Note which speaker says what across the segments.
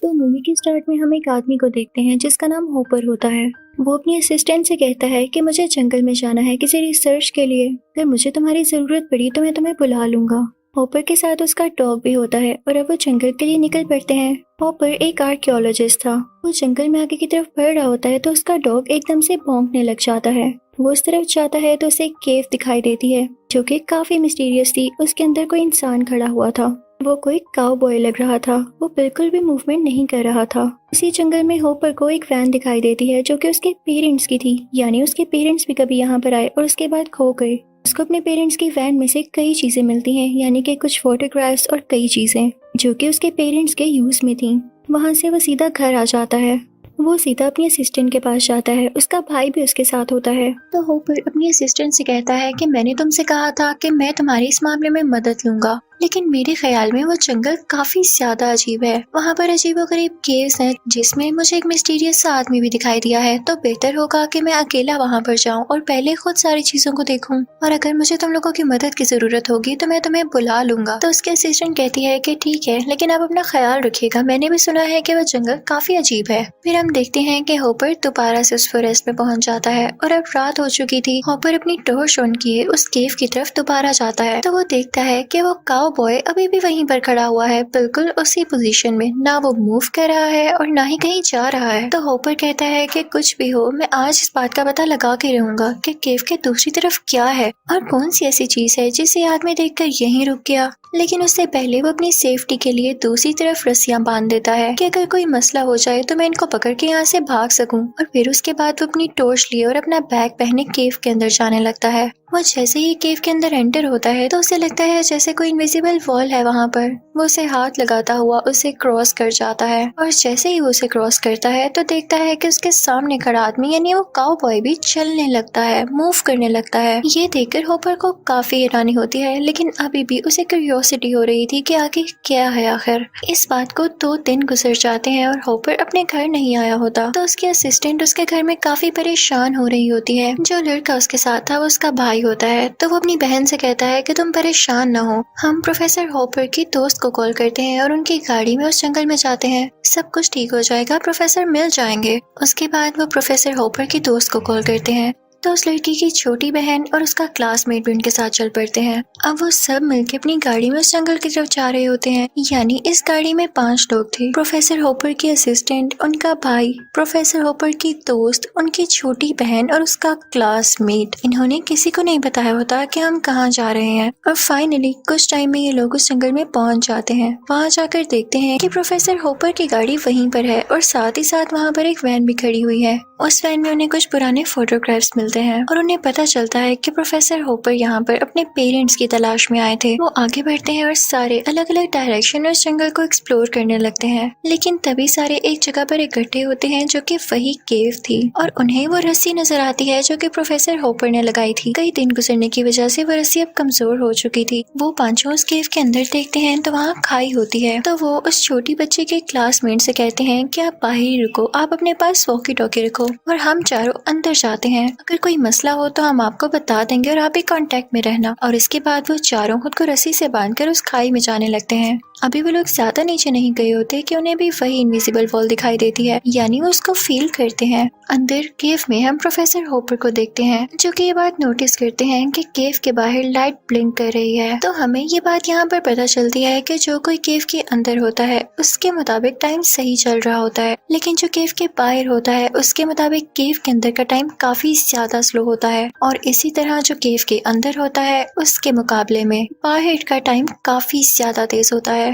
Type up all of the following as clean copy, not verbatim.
Speaker 1: तो मूवी के स्टार्ट में हम एक आदमी को देखते हैं जिसका नाम होपर होता है। वो अपनी असिस्टेंट से कहता है कि मुझे जंगल में जाना है किसी रिसर्च के लिए, अगर मुझे तुम्हारी जरूरत पड़ी तो मैं तुम्हें बुला लूंगा। हॉपर के साथ उसका डॉग भी होता है और अब वो जंगल के लिए निकल पड़ते हैं। हॉपर एक आर्कियोलॉजिस्ट था। वो जंगल में आगे की तरफ बढ़ रहा होता है तो उसका डॉग एकदम से भौंकने लग जाता है। वो उस तरफ जाता है तो उसे एक केव दिखाई देती है जो कि काफी मिस्टीरियस थी। उसके अंदर कोई इंसान खड़ा हुआ था। वो कोई काउ बॉय लग रहा था। वो बिल्कुल भी मूवमेंट नहीं कर रहा था। उसी जंगल में होपर को एक वैन दिखाई देती है जो कि उसके पेरेंट्स की थी, यानी उसके पेरेंट्स भी कभी यहाँ पर आए और उसके बाद खो गए। उसको अपने पेरेंट्स की वैन में से कई चीजें मिलती हैं, यानी कि कुछ फोटोग्राफ्स और कई चीजें जो कि उसके पेरेंट्स के यूज में थी। वहाँ से वो सीधा घर आ जाता है। वो सीधा अपनी असिस्टेंट के पास जाता है। उसका भाई भी उसके साथ होता है। तो होपर अपनी असिस्टेंट से कहता है कि मैंने तुमसे कहा था कि मैं तुम्हारी इस मामले में मदद लूंगा, लेकिन मेरे ख्याल में वो जंगल काफी ज्यादा अजीब है। वहाँ पर अजीबोगरीब केव्स हैं जिसमें मुझे एक मिस्टीरियस सा आदमी भी दिखाई दिया है। तो बेहतर होगा कि मैं अकेला वहाँ पर जाऊँ और पहले खुद सारी चीजों को देखूं, और अगर मुझे तुम लोगों की मदद की जरूरत होगी तो मैं तुम्हें बुला लूंगा। तो उसके असिस्टेंट कहती है कि ठीक है, लेकिन आप अपना ख्याल रखिएगा, मैंने भी सुना है कि वह जंगल काफी अजीब है। फिर हम देखते हैं कि होपर दोबारा से उस फॉरेस्ट में पहुंच जाता है और अब रात हो चुकी थी। होपर अपनी टॉर्च ऑन किए उस केव की तरफ दोबारा जाता है तो वो देखता है कि वो काउ बॉय अभी भी वहीं पर खड़ा हुआ है, बिल्कुल उसी पोजीशन में। ना वो मूव कर रहा है और ना ही कहीं जा रहा है। तो होपर कहता है कि कुछ भी हो, मैं आज इस बात का पता लगा के रहूंगा कि केव के दूसरी तरफ क्या है और कौन सी ऐसी चीज है जिसे आदमी देखकर यहीं रुक गया। लेकिन उससे पहले वो अपनी सेफ्टी के लिए दूसरी तरफ रस्सियां बांध देता है कि अगर कोई मसला हो जाए तो मैं इनको पकड़ के यहाँ से भाग सकूं। और फिर उसके बाद वो अपनी टॉर्च लिए और अपना बैग पहने केव के अंदर जाने लगता है। वो जैसे ही केव के अंदर एंटर होता है तो उसे लगता है जैसे कोई इनविजिबल वॉल है वहाँ पर। वो उसे हाथ लगाता हुआ उसे क्रॉस कर जाता है और जैसे ही वो उसे क्रॉस करता है तो देखता है कि उसके सामने खड़ा आदमी यानी वो काउ बॉय भी चलने लगता है, मूव करने लगता है। ये देखकर होपर को काफी हैरानी होती है, लेकिन अभी भी उसे क्यूरियोसिटी हो रही थी कि आगे क्या है आखिर। इस बात को 2 दिन गुजर जाते हैं और होपर अपने घर नहीं आया होता। तो उसके असिस्टेंट उसके घर में काफी परेशान हो रही होती है। जो लड़का उसके साथ था वो उसका भाई होता है। तो वो अपनी बहन से कहता है कि तुम परेशान न हो, हम प्रोफेसर होपर की दोस्त को कॉल करते हैं और उनकी गाड़ी में उस जंगल में जाते हैं, सब कुछ ठीक हो जाएगा, प्रोफेसर मिल जाएंगे। उसके बाद वो प्रोफेसर होपर की दोस्त को कॉल करते हैं तो उस लड़की की छोटी बहन और उसका क्लासमेट भी उनके साथ चल पड़ते हैं। अब वो सब मिलकर अपनी गाड़ी में उस जंगल की तरफ जा रहे होते हैं। यानी इस गाड़ी में 5 लोग थे। प्रोफेसर होपर की असिस्टेंट, उनका भाई, प्रोफेसर होपर की दोस्त, उनकी छोटी बहन और उसका क्लासमेट। इन्होंने किसी को नहीं बताया होता कि हम कहाँ जा रहे हैं। और फाइनली कुछ टाइम में ये लोग उस जंगल में पहुंच जाते हैं। वहाँ जाकर देखते हैं कि प्रोफेसर होपर की गाड़ी वहीं पर है और साथ ही साथ वहाँ पर एक वैन भी खड़ी हुई है। उस वैन में उन्हें कुछ पुराने फोटोग्राफ्स मिलते हैं और उन्हें पता चलता है कि प्रोफेसर होपर यहाँ पर अपने पेरेंट्स की तलाश में आए थे। वो आगे बढ़ते हैं और सारे अलग अलग डायरेक्शन में उस जंगल को एक्सप्लोर करने लगते हैं। लेकिन तभी सारे एक जगह पर इकट्ठे होते हैं जो कि वही केव थी और उन्हें वो रस्सी नजर आती है जो कि प्रोफेसर होपर ने लगाई थी। कई दिन गुजरने की वजह से वो रस्सी अब कमजोर हो चुकी थी। वो पांचों उस केव के अंदर देखते हैं तो वहाँ खाई होती है। तो वो उस छोटी बच्चे के क्लासमेट से कहते हैं कि आप बाहर ही रुको, आप अपने पास वॉकी टॉकी रखो और हम चारों अंदर जाते हैं, अगर कोई मसला हो तो हम आपको बता देंगे और आप भी कांटेक्ट में रहना। और इसके बाद वो चारों खुद को रस्सी से बांधकर उस खाई में जाने लगते हैं। अभी वो लोग ज्यादा नीचे नहीं गए होते कि उन्हें भी वही इनविजिबल वॉल दिखाई देती है, यानी वो उसको फील करते हैं। अंदर केव में हम प्रोफेसर होपर को देखते हैं जो कि ये बात नोटिस करते हैं कि केव के बाहर लाइट ब्लिंक कर रही है। तो हमें ये बात यहाँ पर पता चलती है कि जो कोई केव के अंदर होता है उसके मुताबिक टाइम सही चल रहा होता है, लेकिन जो केव के बाहर होता है उसके मुताबिक केव के अंदर का टाइम काफी ज्यादा स्लो होता है। और इसी तरह जो केव के अंदर होता है उसके मुकाबले में बाहर का टाइम काफी ज्यादा तेज होता है।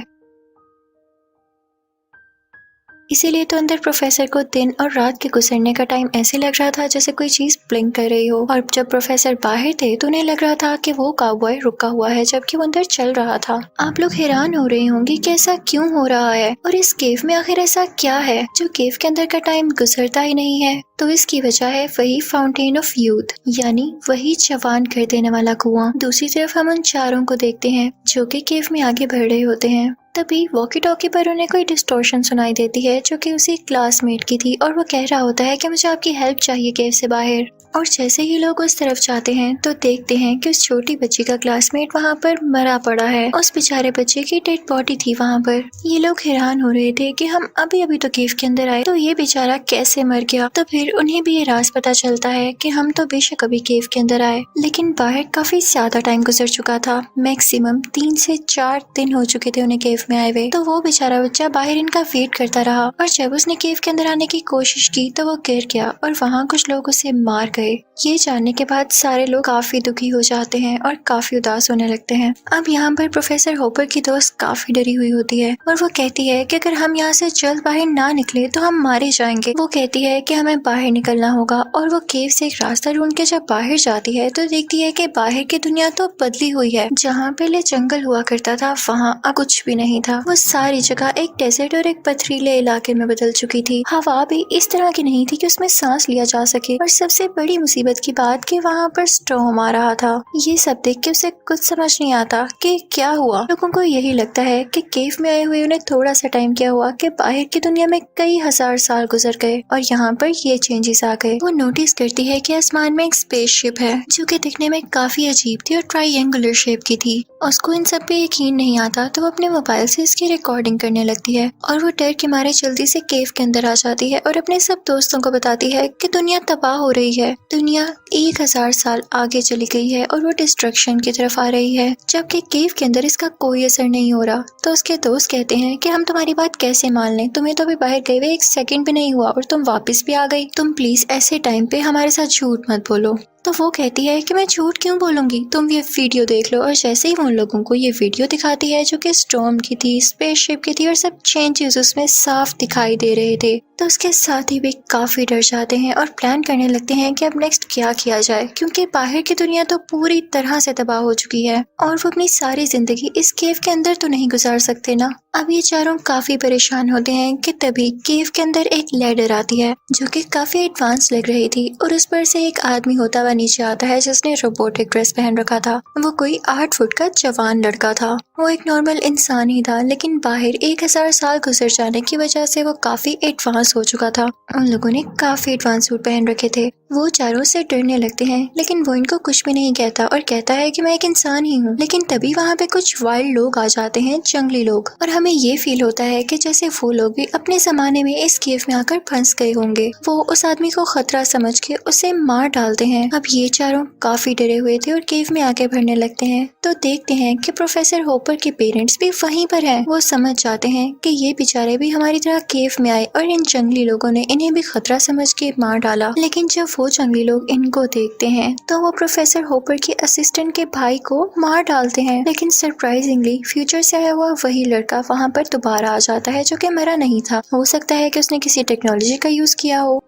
Speaker 1: इसीलिए तो अंदर प्रोफेसर को दिन और रात के गुजरने का टाइम ऐसे लग रहा था जैसे कोई चीज ब्लिंक कर रही हो। और जब प्रोफेसर बाहर थे तो उन्हें लग रहा था कि वो काउबॉय रुका हुआ है जबकि वो अंदर चल रहा था। आप लोग हैरान हो रहे होंगे कि ऐसा क्यों हो रहा है और इस केव में आखिर ऐसा क्या है जो केव के अंदर का टाइम गुजरता ही नहीं है। तो इसकी वजह है वही फाउंटेन ऑफ यूथ, यानी वही जवान कर देने वाला कुआं। दूसरी तरफ हम उन चारों को देखते हैं जो कि केव में आगे बढ़ रहे होते हैं। तभी वॉकी टॉकी पर उन्हें कोई डिस्टॉर्शन सुनाई देती है जो कि उसी क्लासमेट की थी और वो कह रहा होता है कि मुझे आपकी हेल्प चाहिए केव से बाहर। और जैसे ही लोग उस तरफ जाते हैं तो देखते हैं कि उस छोटी बच्ची का क्लासमेट वहाँ पर मरा पड़ा है। उस बेचारे बच्चे की डेड बॉडी थी वहाँ पर। ये लोग हैरान हो रहे थे कि हम अभी अभी तो केव के अंदर आए तो ये बेचारा कैसे मर गया। तो फिर उन्हें भी ये राज पता चलता है कि हम तो बेशक अभी केव के अंदर आए लेकिन बाहर काफी ज्यादा टाइम गुजर चुका था। मैक्सिमम 3 से 4 दिन हो चुके थे उन्हें केव में आए हुए। तो वो बेचारा बच्चा बाहर इनका वेट करता रहा और जब उसने केव के अंदर आने की कोशिश की तो वो गिर गया और वहाँ कुछ लोग उसे मार गए। ये जानने के बाद सारे लोग काफी दुखी हो जाते हैं और काफी उदास होने लगते हैं। अब यहाँ पर प्रोफेसर होपर की दोस्त काफी डरी हुई होती है और वो कहती है कि अगर हम यहाँ से जल्द बाहर ना निकले तो हम मारे जाएंगे। वो कहती है कि हमें बाहर निकलना होगा और वो केव से एक रास्ता ढूंढ के जब बाहर जाती है तो देखती है कि बाहर की दुनिया तो बदली हुई है। जहाँ पहले जंगल हुआ करता था वहाँ अब कुछ भी नहीं था। वो सारी जगह एक डेजर्ट और एक पथरीले इलाके में बदल चुकी थी। हवा भी इस तरह की नहीं थी कि उसमें सांस लिया जा सके और सबसे बड़ी मुसीबत की बात कि वहाँ पर स्टॉर्म आ रहा था। ये सब देख के उसे कुछ समझ नहीं आता कि क्या हुआ। लोगों को यही लगता है कि केव में आए हुए उन्हें थोड़ा सा टाइम क्या हुआ कि बाहर की दुनिया में कई हजार साल गुजर गए और यहाँ पर ये चेंजेस आ गए। वो नोटिस करती है कि आसमान में एक स्पेसशिप है जो कि दिखने में काफी अजीब थी और ट्रायंगुलर शेप की थी। उसको इन सब पे यकीन नहीं आता तो वो अपने मोबाइल से इसकी रिकॉर्डिंग करने लगती है और वो डर के मारे जल्दी से केव के अंदर आ जाती है और अपने सब दोस्तों को बताती है कि दुनिया तबाह हो रही है। दुनिया 1000 साल आगे चली गई है और वो डिस्ट्रक्शन की तरफ आ रही है जबकि केव के अंदर इसका कोई असर नहीं हो रहा। तो उसके दोस्त कहते हैं कि हम तुम्हारी बात कैसे मान लें, तुम्हें तो अभी बाहर गए हुए 1 सेकंड भी नहीं हुआ और तुम वापस भी आ गई। तुम प्लीज ऐसे टाइम पे हमारे साथ झूठ मत बोलो। तो वो कहती है कि मैं झूठ क्यों बोलूंगी, तुम ये वीडियो देख लो। और जैसे ही वो उन लोगों को ये वीडियो दिखाती है जो कि स्टॉर्म की थी, स्पेसशिप की थी और सब चेंजेस उसमें साफ दिखाई दे रहे थे तो उसके साथ ही भी काफी डर जाते हैं और प्लान करने लगते हैं कि अब नेक्स्ट क्या किया जाए क्योंकि बाहर की दुनिया तो पूरी तरह से तबाह हो चुकी है और वो अपनी सारी जिंदगी इस केव के अंदर तो नहीं गुजार सकते ना। अब ये चारों काफी परेशान होते हैं कि तभी केव के अंदर एक लैडर आती है जो कि काफी एडवांस लग रही थी और उस पर से एक आदमी होता हुआ नीचे आता है जिसने रोबोटिक ड्रेस पहन रखा था। वो कोई 8 फुट का जवान लड़का था। वो एक नॉर्मल इंसान ही था लेकिन बाहर 1000 साल गुजर जाने की वजह से वो काफी एडवांस हो चुका था। उन लोगों ने काफी एडवांस सूट पहन रखे थे। वो चारों से डरने लगते हैं लेकिन वो इनको कुछ भी नहीं कहता और कहता है कि मैं एक इंसान ही हूँ। लेकिन तभी वहाँ पे कुछ वाइल्ड लोग आ जाते हैं, जंगली लोग, और हमें ये फील होता है कि जैसे वो लोग भी अपने जमाने में इस केव में आकर फंस गए होंगे। वो उस आदमी को खतरा समझ के उसे मार डालते हैं। अब ये चारों काफी डरे हुए थे और केव में आगे बढ़ने लगते हैं तो देखते हैं कि प्रोफेसर होपर के पेरेंट्स भी वहीं पर हैं। वो समझ जाते हैं कि ये बेचारे भी हमारी तरह केव में आए और इन जंगली लोगों ने इन्हें भी खतरा समझ के मार डाला। लेकिन जब वो जंगली लोग इनको देखते हैं तो वो प्रोफेसर होपर के असिस्टेंट के भाई को मार डालते हैं। लेकिन सरप्राइजिंगली फ्यूचर से आया हुआ वही लड़का वहाँ पर दोबारा आ जाता है जो कि मरा नहीं था। हो सकता है कि उसने किसी टेक्नोलॉजी का यूज किया हो।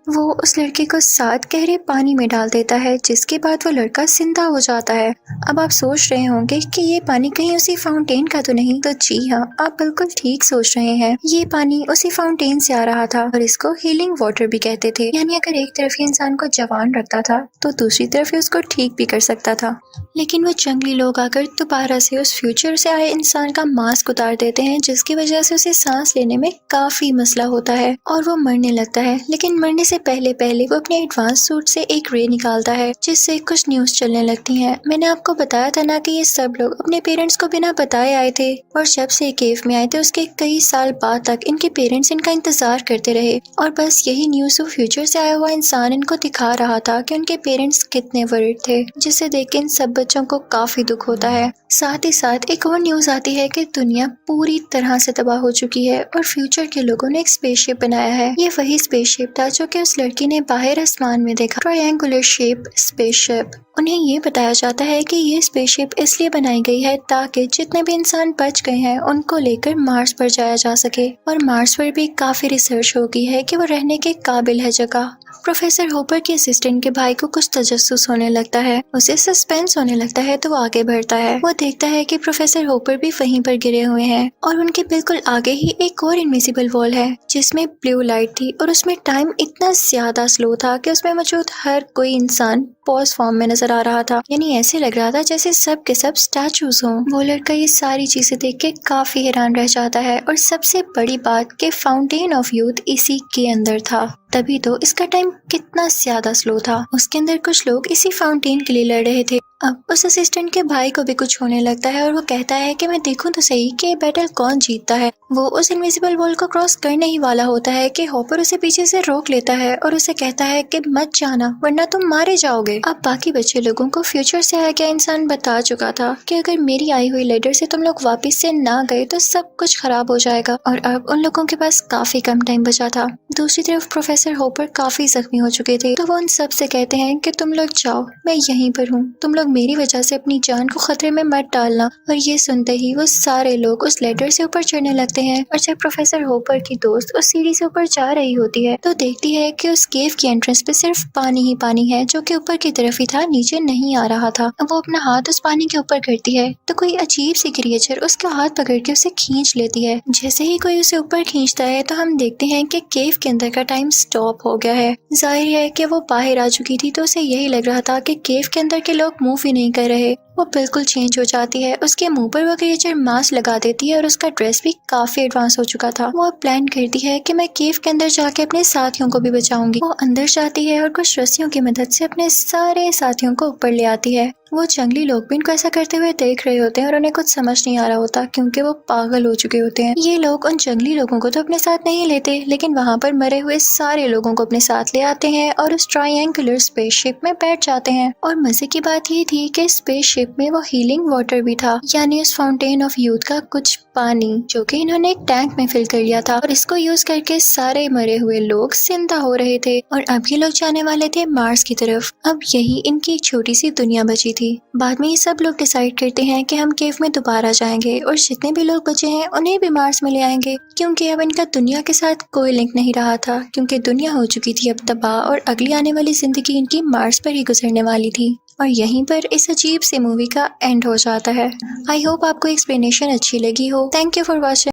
Speaker 1: वो उस लड़के को 7 गहरे पानी में डाल देता है जिसके बाद वो लड़का जिंदा हो जाता है। अब आप सोच रहे होंगे कि ये पानी कहीं उसी फाउंटेन का तो नहीं? तो जी हाँ, आप बिल्कुल ठीक सोच रहे हैं। ये पानी उसी फाउंटेन से आ रहा था और इसको हीलिंग वाटर भी कहते थे। यानी अगर एक तरफ ये इंसान को जवान रखता था तो दूसरी तरफ ही उसको ठीक भी कर सकता था। लेकिन वो जंगली लोग आकर दोबारा से उस फ्यूचर से आए इंसान का मास्क उतार देते हैं जिसकी वजह से उसे सांस लेने में काफी मसला होता है और वो मरने लगता है। लेकिन मरने से पहले वो अपने एडवांस सूट से एक रे निकालता है जिससे कुछ न्यूज चलने लगती हैं। मैंने आपको बताया था ना कि ये सब लोग अपने पेरेंट्स को बिना बताए आए थे और जब से केव में आए थे उसके कई साल बाद तक इनके पेरेंट्स इनका इंतजार करते रहे और बस यही न्यूज वो फ्यूचर से आया हुआ इंसान इनको दिखा रहा था कि उनके पेरेंट्स कितने वरीड थे, जिसे देख के इन सब बच्चों को काफी दुख होता है। साथ ही साथ एक और न्यूज आती है कि दुनिया पूरी तरह से तबाह हो चुकी है और फ्यूचर के लोगों ने एक स्पेसशिप बनाया है। ये वही स्पेसशिप था जो कि उस लड़की ने बाहर आसमान में देखा, ट्रायंगुलर शेप स्पेसशिप। उन्हें ये बताया जाता है कि ये स्पेसशिप इसलिए बनाई गई है ताकि जितने भी इंसान बच गए हैं उनको लेकर मार्स पर जाया जा सके और मार्स पर भी काफी रिसर्च हो गई है कि वो रहने के काबिल है जगह। प्रोफेसर होपर के असिस्टेंट के भाई को कुछ तजस्सुस होने लगता है, उसे सस्पेंस होने लगता है, तो वो आगे बढ़ता है। वो देखता है कि प्रोफेसर होपर भी वहीं पर गिरे हुए हैं और उनके बिल्कुल आगे ही एक और इनविजिबल वॉल है जिसमें ब्लू लाइट थी और उसमें टाइम इतना ज्यादा स्लो था कि उसमें मौजूद हर कोई इंसान पॉज फॉर्म में नजर आ रहा था। यानी ऐसे लग रहा था जैसे सब के सब स्टैचूज हों। वो लड़का ये सारी चीजें देख के काफी हैरान रह जाता है और सबसे बड़ी बात कि फाउंटेन ऑफ यूथ इसी के अंदर था। तभी तो इसका टाइम कितना ज्यादा स्लो था। उसके अंदर कुछ लोग इसी फाउंटेन के लिए लड़ रहे थे। अब उस असिस्टेंट के भाई को भी कुछ होने लगता है और वो कहता है कि मैं देखूं तो सही कि बैटल कौन जीतता है। वो उस इनविजिबल वॉल को क्रॉस करने ही वाला होता है कि हॉपर उसे पीछे से रोक लेता है और उसे कहता है कि मत जाना वरना तुम मारे जाओगे। अब बाकी बच्चे लोगों को फ्यूचर से आया क्या इंसान बता चुका था कि अगर मेरी आई हुई लेटर से तुम लोग वापस से ना गए तो सब कुछ खराब हो जाएगा और अब उन लोगों के पास काफी कम टाइम बचा था। दूसरी तरफ प्रोफेसर होपर काफी जख्मी हो चुके थे, तो वो उन सब से कहते हैं कि तुम लोग जाओ, मैं यहीं पर हूँ, तुम लोग मेरी वजह से अपनी जान को खतरे में मत डालना। और ये सुनते ही वो सारे लोग उस लेटर से ऊपर चढ़ने लगते हैं और जब प्रोफेसर होपर की दोस्त उस सीढ़ी से ऊपर जा रही होती है तो देखती है कि उस केव की एंट्रेंस पे सिर्फ पानी ही पानी है जो कि ऊपर की तरफ ही था, नीचे नहीं आ रहा था। वो अपना हाथ उस पानी के ऊपर करती है तो कोई अजीब सी क्रिएचर उसका हाथ पकड़ के उसे खींच लेती है। जैसे ही कोई उसे ऊपर खींचता है तो हम देखते हैं कि केव के अंदर का टाइम स्टॉप हो गया है। जाहिर है कि वो बाहर आ चुकी थी तो उसे यही लग रहा था कि केव के अंदर के लोग मूव ही नहीं कर रहे। वो बिल्कुल चेंज हो जाती है, उसके मुंह पर वो क्रिएचर मास्क लगा देती है और उसका ड्रेस भी काफी एडवांस हो चुका था। वो अब प्लान करती है कि मैं केव के अंदर जाके अपने साथियों को भी बचाऊंगी। वो अंदर जाती है और कुछ रस्सियों की मदद से अपने सारे साथियों को ऊपर ले आती है। वो जंगली लोग भी इनको ऐसा करते हुए देख रहे होते हैं और उन्हें कुछ समझ नहीं आ रहा होता क्योंकि वो पागल हो चुके होते हैं। ये लोग उन जंगली लोगों को तो अपने साथ नहीं लेते लेकिन वहाँ पर मरे हुए सारे लोगों को अपने साथ ले आते हैं और उस ट्रायंगुलर स्पेसशिप में बैठ जाते हैं। और मजे की बात ये थी कि स्पेसशिप में वो हीलिंग वाटर भी था, यानी उस फाउंटेन ऑफ यूथ का कुछ पानी जो कि इन्होंने एक टैंक में फिल कर लिया था और इसको यूज करके सारे मरे हुए लोग जिंदा हो रहे थे और अब ये लोग जाने वाले थे मार्स की तरफ। अब यही इनकी एक छोटी सी दुनिया बची थी। बाद में ये सब लोग डिसाइड करते हैं कि हम केव में दोबारा जाएंगे और जितने भी लोग बचे हैं उन्हें भी मार्स में ले आएंगे क्योंकि अब इनका दुनिया के साथ कोई लिंक नहीं रहा था क्योंकि दुनिया हो चुकी थी अब तबाह और अगली आने वाली जिंदगी इनकी मार्स पर ही गुजरने वाली थी। और यहीं पर इस अजीब सी मूवी का एंड हो जाता है। आई होप आपको एक्सप्लेनेशन अच्छी लगी हो। Thank you for watching.